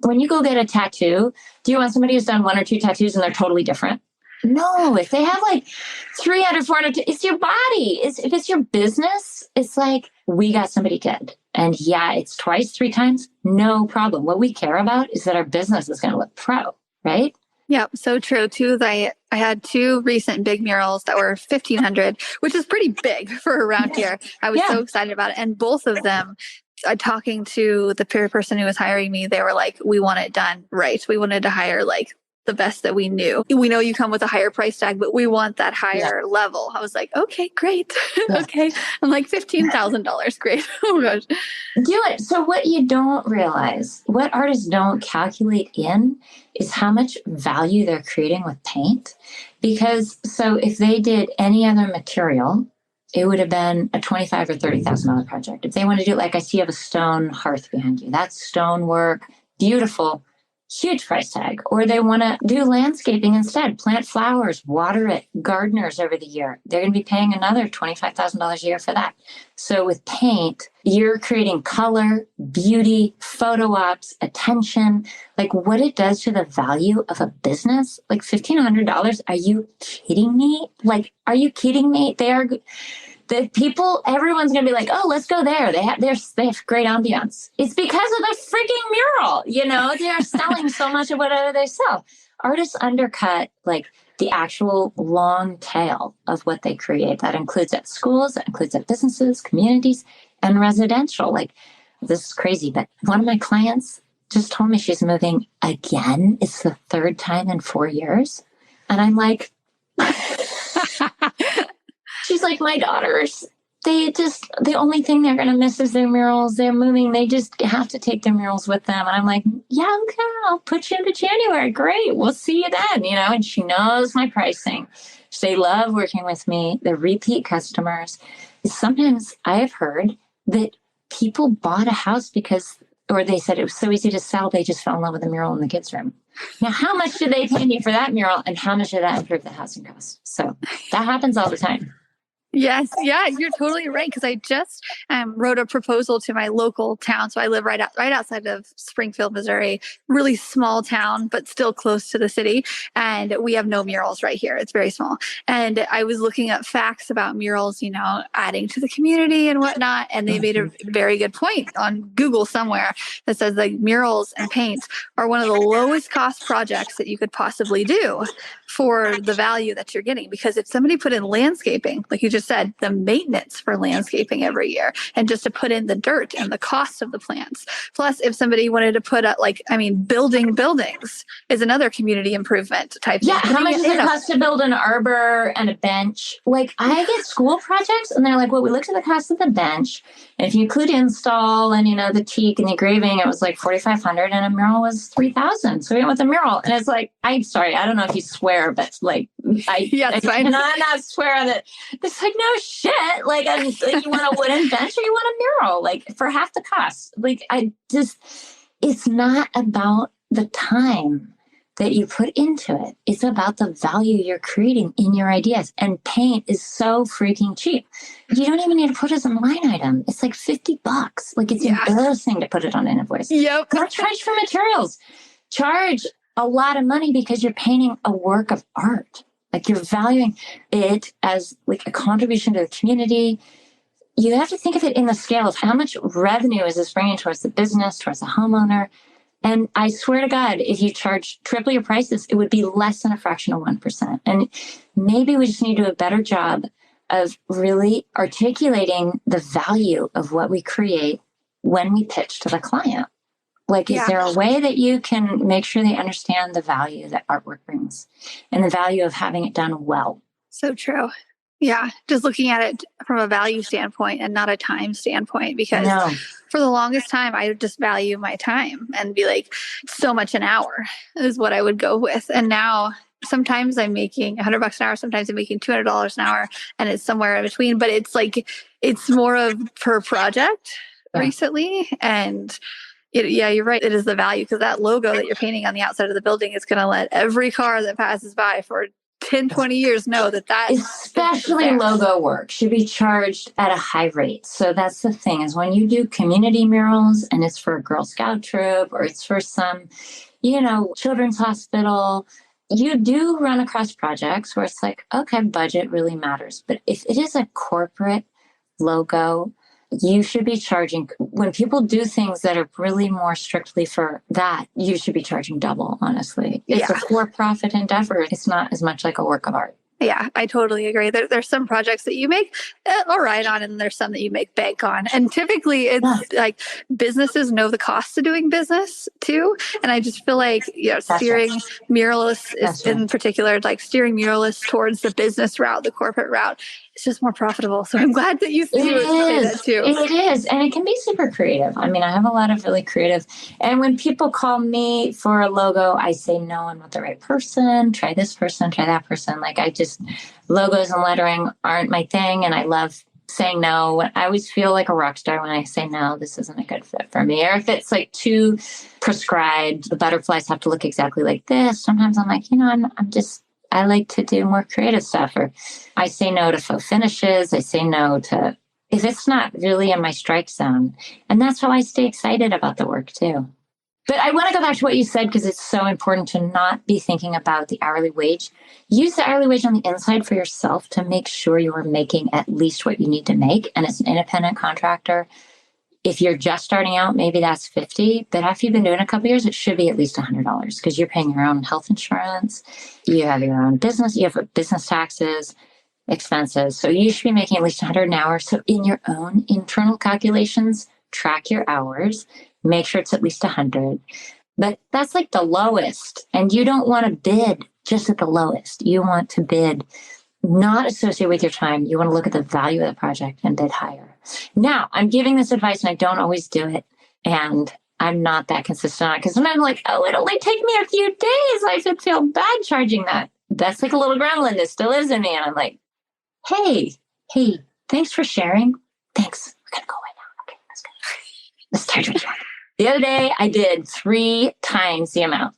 when you go get a tattoo, do you want somebody who's done 1 or 2 tattoos and they're totally different? No, if they have like 300, 400, it's your body. If it's your business, it's like, we got somebody good. And yeah, it's twice, 3 times, no problem. What we care about is that our business is going to look pro, right? Yeah, so true. Too, I had 2 recent big murals that were 1,500, which is pretty big for around here. I was so excited about it. And both of them, talking to the person who was hiring me, they were like, we want it done right. We wanted to hire like the best that we knew. We know you come with a higher price tag, but we want that higher level. I was like, okay, great. Okay. I'm like $15,000. Great. Oh my gosh. Do it. So what you don't realize, what artists don't calculate in, is how much value they're creating with paint. Because so if they did any other material, it would have been a $25,000 or $30,000 project. If they want to do, like I see you have a stone hearth behind you, that's stone work, beautiful, huge price tag. Or they want to do landscaping instead, plant flowers, water it, gardeners over the year. They're going to be paying another $25,000 a year for that. So with paint, you're creating color, beauty, photo ops, attention, like what it does to the value of a business. Like $1,500. Are you kidding me? Like, are you kidding me? The people, everyone's going to be like, oh, let's go there. They have great ambiance. It's because of the freaking mural. They're selling so much of whatever they sell. Artists undercut like the actual long tail of what they create. That includes at schools, that includes at businesses, communities, and residential. Like, this is crazy, but one of my clients just told me she's moving again. It's the 3rd time in 4 years. And I'm like, she's like, my daughters, the only thing they're going to miss is their murals. They're moving. They just have to take their murals with them. And I'm like, yeah, okay, I'll put you into January. Great. We'll see you then, and she knows my pricing. They love working with me. They're repeat customers. Sometimes I have heard that people bought a house or they said it was so easy to sell, they just fell in love with the mural in the kids' room. Now, how much did they pay me for that mural and how much did that improve the housing cost? So that happens all the time. Yes. Yeah, you're totally right. Because I just wrote a proposal to my local town. So I live right outside of Springfield, Missouri, really small town, but still close to the city. And we have no murals right here. It's very small. And I was looking up facts about murals, adding to the community and whatnot. And they made a very good point on Google somewhere that says like murals and paints are one of the lowest cost projects that you could possibly do for the value that you're getting. Because if somebody put in landscaping, like you just said, the maintenance for landscaping every year, and just to put in the dirt and the cost of the plants. Plus, if somebody wanted to put up, building buildings is another community improvement type thing. Yeah, how much does it cost to build an arbor and a bench? Like, I get school projects, and they're like, well, we looked at the cost of the bench, and if you include install and, the teak and the engraving, it was like $4,500, and a mural was $3,000. So we went with a mural, and it's like, I'm sorry, I don't know if you swear, but like, I cannot swear on it. It's like, no shit. Like, you want a wooden bench or you want a mural? Like, for half the cost. Like, it's not about the time that you put into it. It's about the value you're creating in your ideas. And paint is so freaking cheap. You don't even need to put it as a line item. It's like $50. Like, it's embarrassing to put it on an invoice. Yep. Don't charge for materials. Charge a lot of money because you're painting a work of art. Like, you're valuing it as like a contribution to the community. You have to think of it in the scale of how much revenue is this bringing towards the business, towards the homeowner. And I swear to God, if you charge triple your prices, it would be less than a fraction of 1%. And maybe we just need to do a better job of really articulating the value of what we create when we pitch to the client. Like, is there a way that you can make sure they understand the value that artwork brings and the value of having it done well? So true. Yeah. Just looking at it from a value standpoint and not a time standpoint, because for the longest time, I would just value my time and be like, so much an hour is what I would go with. And now sometimes I'm making $100 an hour. Sometimes I'm making $200 an hour, and it's somewhere in between, but it's like, it's more of per project recently. And you're right. It is the value, because that logo that you're painting on the outside of the building is going to let every car that passes by for 10, 20 years know that especially logo work should be charged at a high rate. So that's the thing, is when you do community murals and it's for a Girl Scout troop or it's for some, children's hospital, you do run across projects where it's like, okay, budget really matters. But if it is a corporate logo, you should be charging. When people do things that are really more strictly for that, you should be charging double, honestly. It's a for-profit endeavor. It's not as much like a work of art. Yeah, I totally agree. There's some projects that you make all right on, and there's some that you make bank on. And typically it's like businesses know the cost of doing business too. And I just feel like, steering muralists in particular, like steering muralists towards the business route, the corporate route, it's just more profitable. So I'm glad that you say that too. It is. And it can be super creative. I mean, I have a lot of really creative. And when people call me for a logo, I say, no, I'm not the right person. Try this person, try that person. Like, logos and lettering aren't my thing. And I love saying no. I always feel like a rock star when I say, no, this isn't a good fit for me. Or if it's like too prescribed, the butterflies have to look exactly like this. Sometimes I'm like, I like to do more creative stuff. Or I say no to faux finishes. I say no to, if it's not really in my strike zone. And that's how I stay excited about the work too. But I want to go back to what you said, because it's so important to not be thinking about the hourly wage. Use the hourly wage on the inside for yourself to make sure you are making at least what you need to make. And as an independent contractor, if you're just starting out, maybe that's $50. But after you've been doing it a couple of years, it should be at least $100, because you're paying your own health insurance. You have your own business. You have business taxes, expenses. So you should be making at least $100 an hour. So in your own internal calculations, track your hours. Make sure it's at least 100. But that's like the lowest. And you don't want to bid just at the lowest. You want to bid not associated with your time. You want to look at the value of the project and bid higher. Now, I'm giving this advice and I don't always do it. And I'm not that consistent on it, because sometimes I'm like, oh, it'll only take me a few days. I should feel bad charging that. That's like a little gremlin that still lives in me. And I'm like, hey, thanks for sharing. Thanks. We're going to go right now. Okay, let's go. Let's charge what you want. The other day, I did 3 times the amount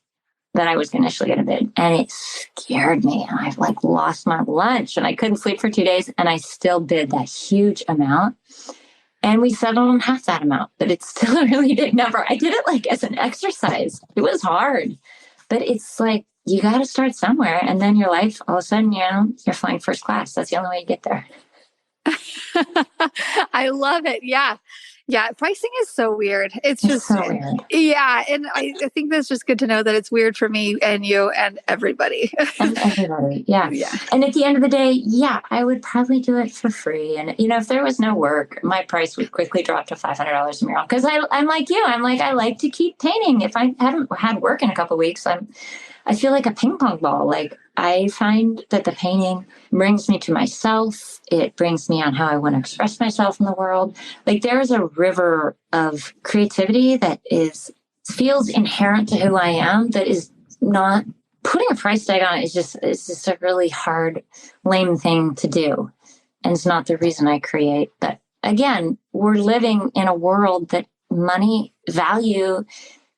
that I was initially going to bid. And it scared me. And I've lost my lunch, and I couldn't sleep for 2 days. And I still bid that huge amount. And we settled on half that amount, but it's still a really big number. I did it as an exercise. It was hard, but it's like, you got to start somewhere. And then your life, all of a sudden, you're flying first class. That's the only way you get there. I love it. Yeah. Yeah. Pricing is so weird. It's just so weird. Yeah. And I think that's just good to know that it's weird for me and you and everybody. And everybody. Yeah. And at the end of the day, I would probably do it for free. And, if there was no work, my price would quickly drop to $500 a mural. Because I'm like you. I'm like, I like to keep painting. If I haven't had work in a couple of weeks, I feel like a ping pong ball. Like, I find that the painting brings me to myself. It brings me on how I want to express myself in the world. Like, there is a river of creativity that feels inherent to who I am, that is not putting a price tag on it. It's just a really hard, lame thing to do. And it's not the reason I create. But again, we're living in a world that money value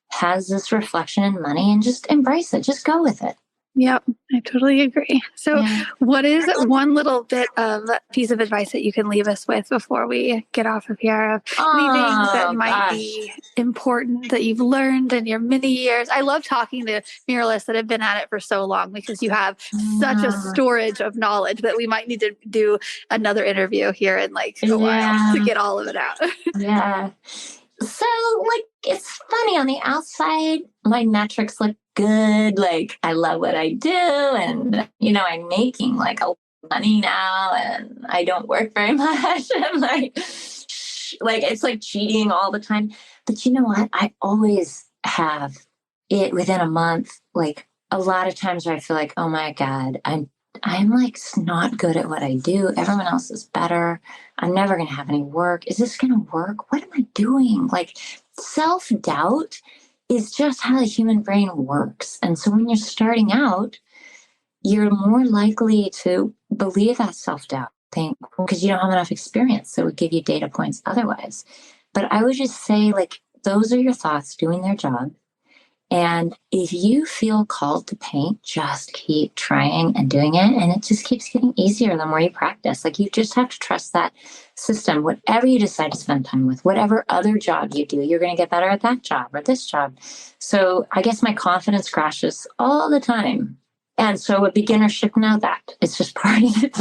has this reflection in money, and just embrace it. Just go with it. Yep, I totally agree. So what is one little bit of piece of advice that you can leave us with before we get off of here? Anything that might be important that you've learned in your many years? I love talking to muralists that have been at it for so long, because you have such a storage of knowledge that we might need to do another interview here in a while to get all of it out. Yeah. So, it's funny, on the outside, my metrics look good. I love what I do. And, I'm making a money now and I don't work very much. And like it's like cheating all the time. But you know what? I always have it within a month. Like a lot of times where I feel like, oh my God, I'm like not good at what I do. Everyone else is better. I'm never going to have any work. Is this going to work? What am I doing? Like self-doubt is just how the human brain works. And so when you're starting out, you're more likely to believe that self-doubt thing because you don't have enough experience. So it would give you data points otherwise. But I would just say, like, those are your thoughts doing their job. And if you feel called to paint, just keep trying and doing it. And it just keeps getting easier the more you practice. Like you just have to trust that system. Whatever you decide to spend time with, whatever other job you do, you're going to get better at that job or this job. So I guess my confidence crashes all the time. And so a beginner should know that. It's just part of it.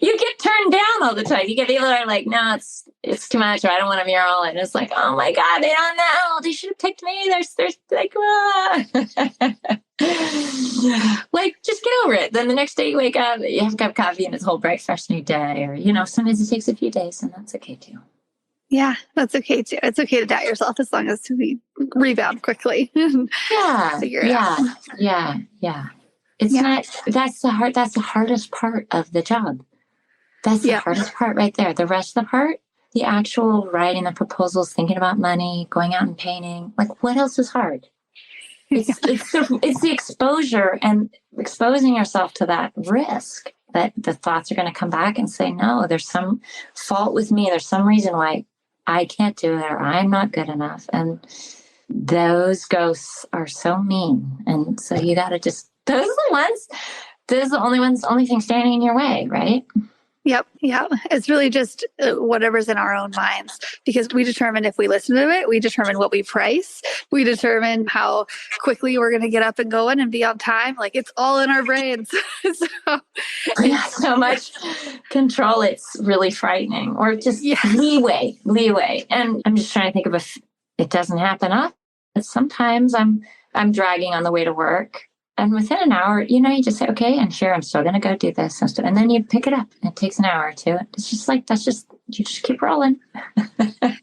You get turned down all the time. You get people that are like, no, it's too much, or I don't want a mural. And it's like, oh my God, they don't know. They should have picked me. There's like, like, just get over it. Then the next day you wake up, you have a cup of coffee and it's a whole bright, fresh new day. Or, sometimes it takes a few days and that's okay too. Yeah, that's okay too. It's okay to doubt yourself as long as we rebound quickly. Yeah. Figure it out. Yeah. It's not, that's the hardest part of the job. That's the hardest part right there. The rest of the part, the actual writing the proposals, thinking about money, going out and painting, like what else is hard? It's the exposure and exposing yourself to that risk that the thoughts are going to come back and say, no, there's some fault with me. There's some reason why I can't do it or I'm not good enough. And those ghosts are so mean. And so you got to just, those are the only thing standing in your way, right? Yep. It's really just whatever's in our own minds, because we determine if we listen to it, we determine what we price, we determine how quickly we're going to get up and going and be on time. Like it's all in our brains. So much control. It's really frightening, or just leeway. And I'm just trying to think of if it doesn't happen up. But sometimes I'm dragging on the way to work. And within an hour, you just say, okay, and sure, I'm still going to go do this. And then you pick it up. And it takes an hour or two. It's just like, you just keep rolling.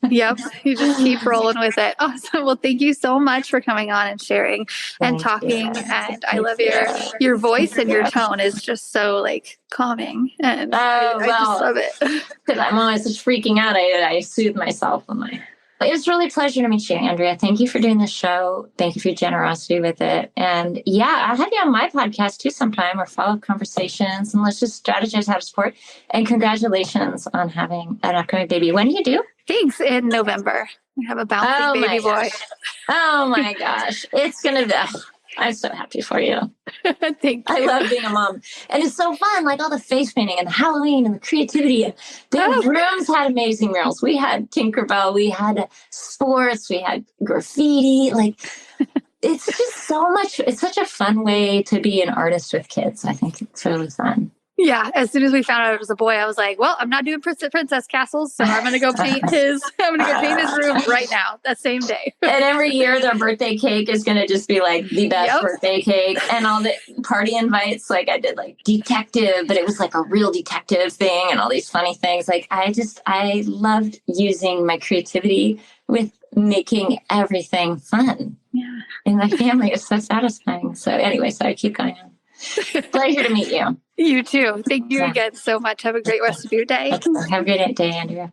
Yep. You just keep rolling with it. Awesome. Well, thank you so much for coming on and sharing and talking. And I love your voice and your tone is just so like calming. And I just love it. Because I'm always just freaking out. I soothe myself when it was really a pleasure to meet you, Andrea. Thank you for doing this show. Thank you for your generosity with it. And I'll have you on my podcast too sometime, or follow-up conversations, and let's just strategize how to support. And congratulations on having an upcoming baby. When do you do? Thanks. In November. We have a bouncing baby boy. Oh my gosh. It's going to be... I'm so happy for you. Thank you. I love being a mom. And it's so fun, like all the face painting and the Halloween and the creativity. And the rooms had amazing murals. We had Tinkerbell, we had sports, we had graffiti. Like, it's just so much. It's such a fun way to be an artist with kids. I think it's really fun. Yeah. As soon as we found out it was a boy, I was like, well, I'm not doing princess castles. So I'm going to go paint his room right now, that same day. And every year their birthday cake is going to just be like the best birthday cake. And all the party invites, like I did like detective, but it was like a real detective thing and all these funny things. Like I loved using my creativity with making everything fun. Yeah. And my family is so satisfying. So anyway, I keep going on. Pleasure to meet you. You too. Thank you again so much. Have a great rest of your day. Have a great day, Andrea.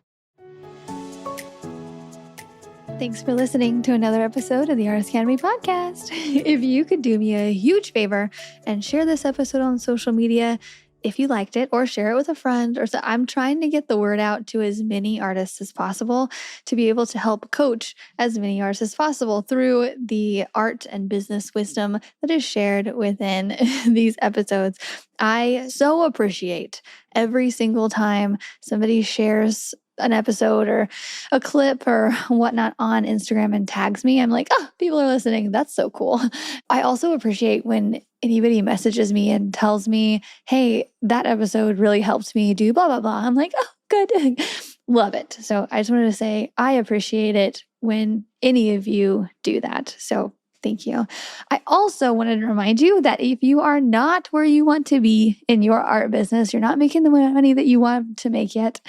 Thanks for listening to another episode of the Artist Academy podcast. If you could do me a huge favor and share this episode on social media, if you liked it, or share it with a friend, or so, I'm trying to get the word out to as many artists as possible to be able to help coach as many artists as possible through the art and business wisdom that is shared within these episodes. I so appreciate every single time somebody shares an episode or a clip or whatnot on Instagram and tags me. I'm like, people are listening. That's so cool. I also appreciate when anybody messages me and tells me, hey, that episode really helped me do blah, blah, blah. I'm like, good. Love it. So I just wanted to say I appreciate it when any of you do that. So Thank you. I also wanted to remind you that if you are not where you want to be in your art business, you're not making the money that you want to make yet.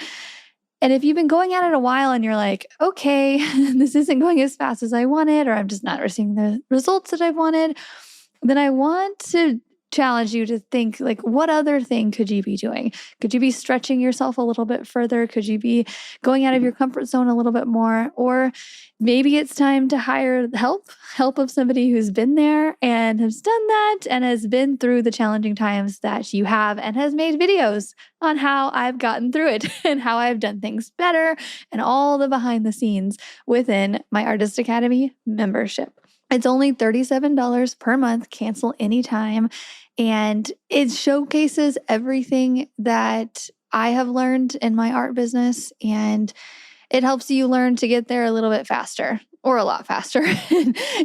And if you've been going at it a while and you're like, okay, this isn't going as fast as I wanted, or I'm just not receiving the results that I wanted, then I want to challenge you to think, like, what other thing could you be doing? Could you be stretching yourself a little bit further? Could you be going out of your comfort zone a little bit more? Or maybe it's time to hire help of somebody who's been there and has done that and has been through the challenging times that you have and has made videos on how I've gotten through it and how I've done things better and all the behind the scenes within my Artist Academy membership. It's only $37 per month, cancel anytime. And it showcases everything that I have learned in my art business. And it helps you learn to get there a little bit faster, or a lot faster,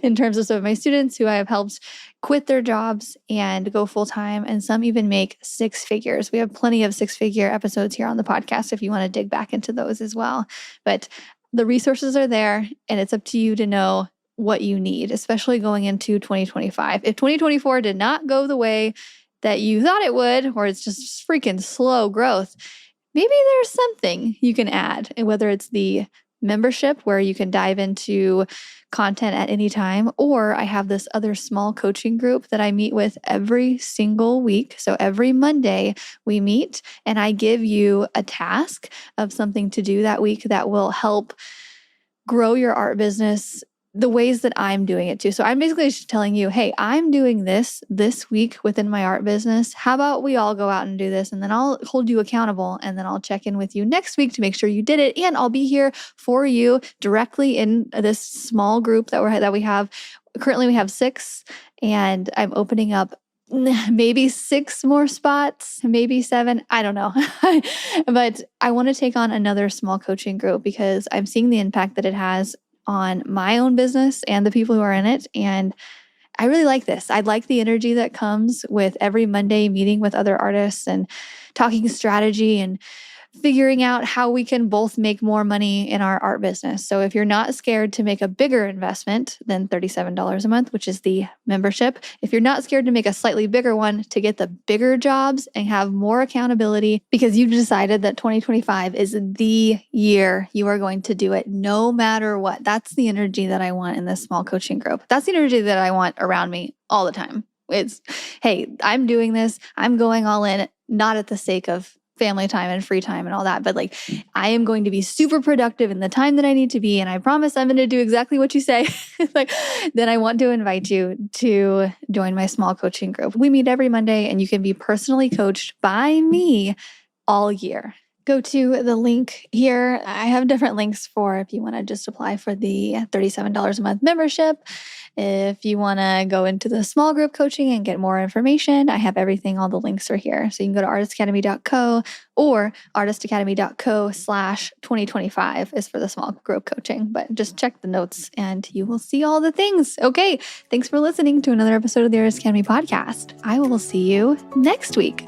in terms of some of my students who I have helped quit their jobs and go full time. And some even make six figures. We have plenty of 6-figure episodes here on the podcast if you want to dig back into those as well. But the resources are there, and it's up to you to know what you need, especially going into 2025. If 2024 did not go the way that you thought it would, or it's just freaking slow growth, maybe there's something you can add, and whether it's the membership where you can dive into content at any time, or I have this other small coaching group that I meet with every single week. So every Monday we meet and I give you a task of something to do that week that will help grow your art business the ways that I'm doing it too. So I'm basically just telling you, hey, I'm doing this week within my art business. How about we all go out and do this? And then I'll hold you accountable. And then I'll check in with you next week to make sure you did it. And I'll be here for you directly in this small group that we have. Currently we have 6, and I'm opening up maybe 6 more spots, maybe 7. I don't know. But I want to take on another small coaching group because I'm seeing the impact that it has on my own business and the people who are in it. And I really like this. I like the energy that comes with every Monday meeting with other artists and talking strategy and figuring out how we can both make more money in our art business. So if you're not scared to make a bigger investment than $37 a month, which is the membership, if you're not scared to make a slightly bigger one to get the bigger jobs and have more accountability because you've decided that 2025 is the year you are going to do it no matter what. That's the energy that I want in this small coaching group. That's the energy that I want around me all the time. It's, hey, I'm doing this. I'm going all in, not at the sake of family time and free time and all that. But like, I am going to be super productive in the time that I need to be. And I promise I'm going to do exactly what you say. Then I want to invite you to join my small coaching group. We meet every Monday and you can be personally coached by me all year. Go to the link here. I have different links for if you want to just apply for the $37 a month membership. If you want to go into the small group coaching and get more information, I have everything. All the links are here. So you can go to artistacademy.co or artistacademy.co/2025 is for the small group coaching. But just check the notes and you will see all the things. Okay. Thanks for listening to another episode of the Artist Academy podcast. I will see you next week.